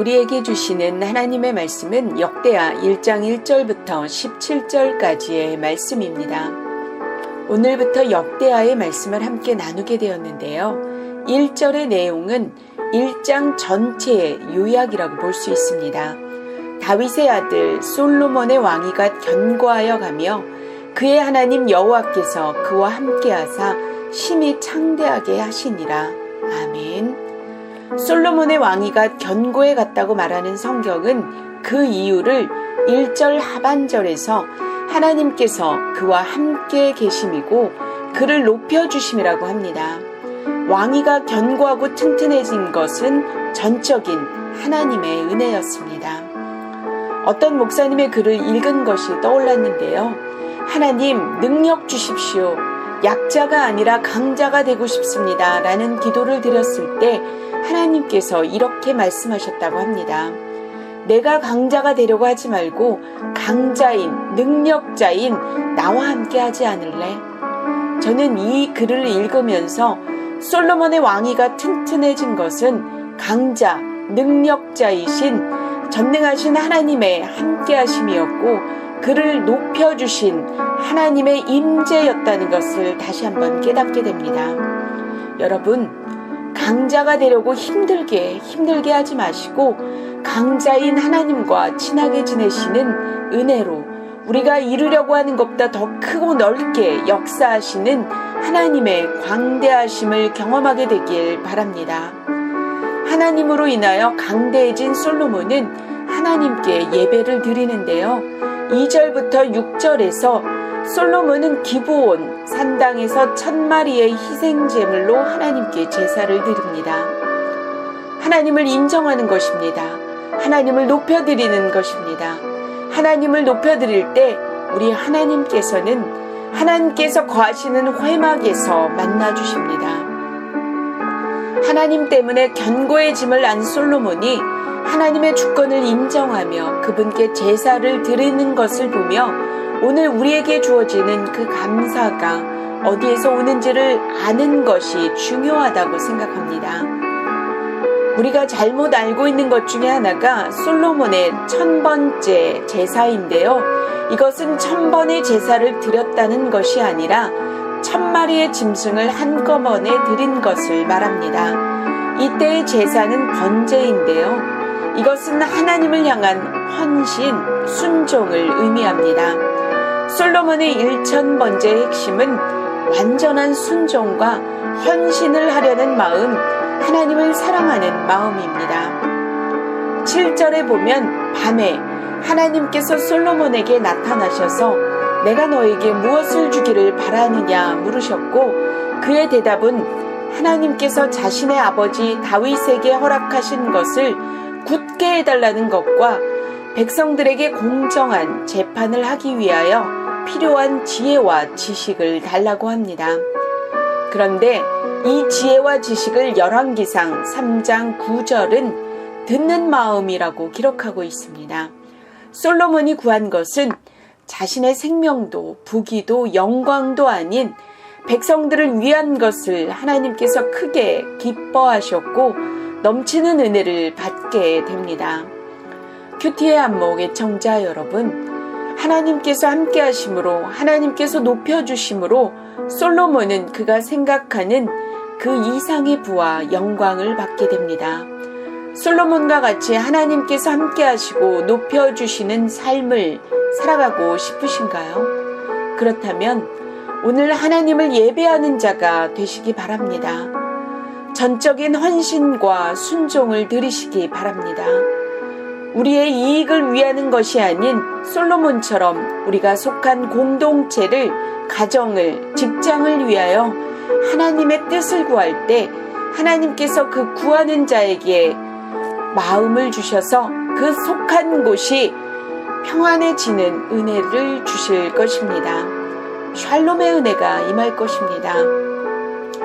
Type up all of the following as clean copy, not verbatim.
우리에게 주시는 하나님의 말씀은 역대하 1장 1절부터 17절까지의 말씀입니다. 오늘부터 역대하의 말씀을 함께 나누게 되었는데요. 1절의 내용은 1장 전체의 요약이라고 볼 수 있습니다. 다윗의 아들 솔로몬의 왕위가 견고하여 가며 그의 하나님 여호와께서 그와 함께하사 심히 창대하게 하시니라. 아멘. 솔로몬의 왕위가 견고해 갔다고 말하는 성경은 그 이유를 1절 하반절에서 하나님께서 그와 함께 계심이고 그를 높여주심이라고 합니다. 왕위가 견고하고 튼튼해진 것은 전적인 하나님의 은혜였습니다. 어떤 목사님의 글을 읽은 것이 떠올랐는데요. 하나님 능력 주십시오. 약자가 아니라 강자가 되고 싶습니다. 라는 기도를 드렸을 때 하나님께서 이렇게 말씀하셨다고 합니다. 내가 강자가 되려고 하지 말고 강자인, 능력자인 나와 함께 하지 않을래? 저는 이 글을 읽으면서 솔로몬의 왕위가 튼튼해진 것은 강자, 능력자이신 전능하신 하나님의 함께하심이었고 그를 높여주신 하나님의 임재였다는 것을 다시 한번 깨닫게 됩니다. 여러분, 강자가 되려고 힘들게 하지 마시고 강자인 하나님과 친하게 지내시는 은혜로 우리가 이루려고 하는 것보다 더 크고 넓게 역사하시는 하나님의 광대하심을 경험하게 되길 바랍니다. 하나님으로 인하여 강대해진 솔로몬은 하나님께 예배를 드리는데요. 2절부터 6절에서 솔로몬은 기브온 산당에서 1000마리의 희생제물로 하나님께 제사를 드립니다. 하나님을 인정하는 것입니다. 하나님을 높여드리는 것입니다. 하나님을 높여드릴 때 우리 하나님께서는 하나님께서 거하시는 회막에서 만나주십니다. 하나님 때문에 견고해짐을 안 솔로몬이 하나님의 주권을 인정하며 그분께 제사를 드리는 것을 보며 오늘 우리에게 주어지는 그 감사가 어디에서 오는지를 아는 것이 중요하다고 생각합니다. 우리가 잘못 알고 있는 것 중에 하나가 솔로몬의 1000번째 제사인데요. 이것은 1000번의 제사를 드렸다는 것이 아니라 1000마리의 짐승을 한꺼번에 드린 것을 말합니다. 이때의 제사는 번제인데요. 이것은 하나님을 향한 헌신, 순종을 의미합니다. 솔로몬의 1000번째의 핵심은 완전한 순종과 헌신을 하려는 마음, 하나님을 사랑하는 마음입니다. 7절에 보면 밤에 하나님께서 솔로몬에게 나타나셔서 내가 너에게 무엇을 주기를 바라느냐 물으셨고 그의 대답은 하나님께서 자신의 아버지 다윗에게 허락하신 것을 굳게 해달라는 것과 백성들에게 공정한 재판을 하기 위하여 필요한 지혜와 지식을 달라고 합니다. 그런데 이 지혜와 지식을 열왕기상 3장 9절은 듣는 마음이라고 기록하고 있습니다. 솔로몬이 구한 것은 자신의 생명도 부귀도 영광도 아닌 백성들을 위한 것을 하나님께서 크게 기뻐하셨고 넘치는 은혜를 받게 됩니다. 큐티의 안목 애청자 여러분, 하나님께서 함께 하심으로 하나님께서 높여주심으로 솔로몬은 그가 생각하는 그 이상의 부와 영광을 받게 됩니다. 솔로몬과 같이 하나님께서 함께 하시고 높여주시는 삶을 살아가고 싶으신가요? 그렇다면 오늘 하나님을 예배하는 자가 되시기 바랍니다. 전적인 헌신과 순종을 드리시기 바랍니다. 우리의 이익을 위하는 것이 아닌 솔로몬처럼 우리가 속한 공동체를, 가정을, 직장을 위하여 하나님의 뜻을 구할 때 하나님께서 그 구하는 자에게 마음을 주셔서 그 속한 곳이 평안해지는 은혜를 주실 것입니다. 샬롬의 은혜가 임할 것입니다.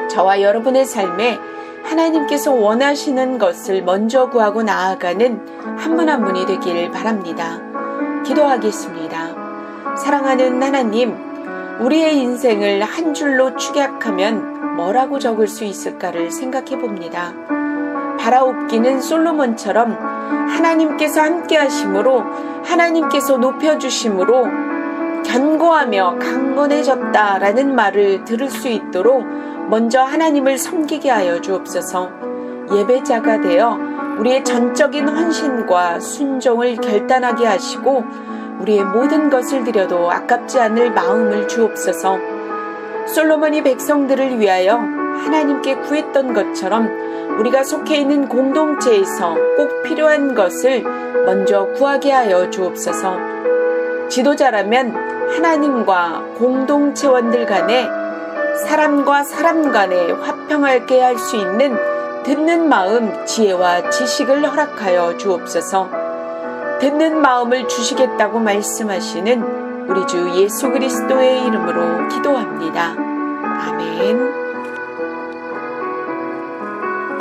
저와 여러분의 삶에 하나님께서 원하시는 것을 먼저 구하고 나아가는 한 분 한 분이 되길 바랍니다. 기도하겠습니다. 사랑하는 하나님, 우리의 인생을 한 줄로 축약하면 뭐라고 적을 수 있을까를 생각해 봅니다. 갈아엎기는 솔로몬처럼 하나님께서 함께 하심으로, 하나님께서 높여주심으로 견고하며 강건해졌다라는 말을 들을 수 있도록 먼저 하나님을 섬기게 하여 주옵소서. 예배자가 되어 우리의 전적인 헌신과 순종을 결단하게 하시고 우리의 모든 것을 드려도 아깝지 않을 마음을 주옵소서. 솔로몬이 백성들을 위하여 하나님께 구했던 것처럼 우리가 속해 있는 공동체에서 꼭 필요한 것을 먼저 구하게 하여 주옵소서. 지도자라면 하나님과 공동체원들 간에, 사람과 사람 간에 화평하게 할 수 있는 듣는 마음, 지혜와 지식을 허락하여 주옵소서. 듣는 마음을 주시겠다고 말씀하시는 우리 주 예수 그리스도의 이름으로 기도합니다. 아멘.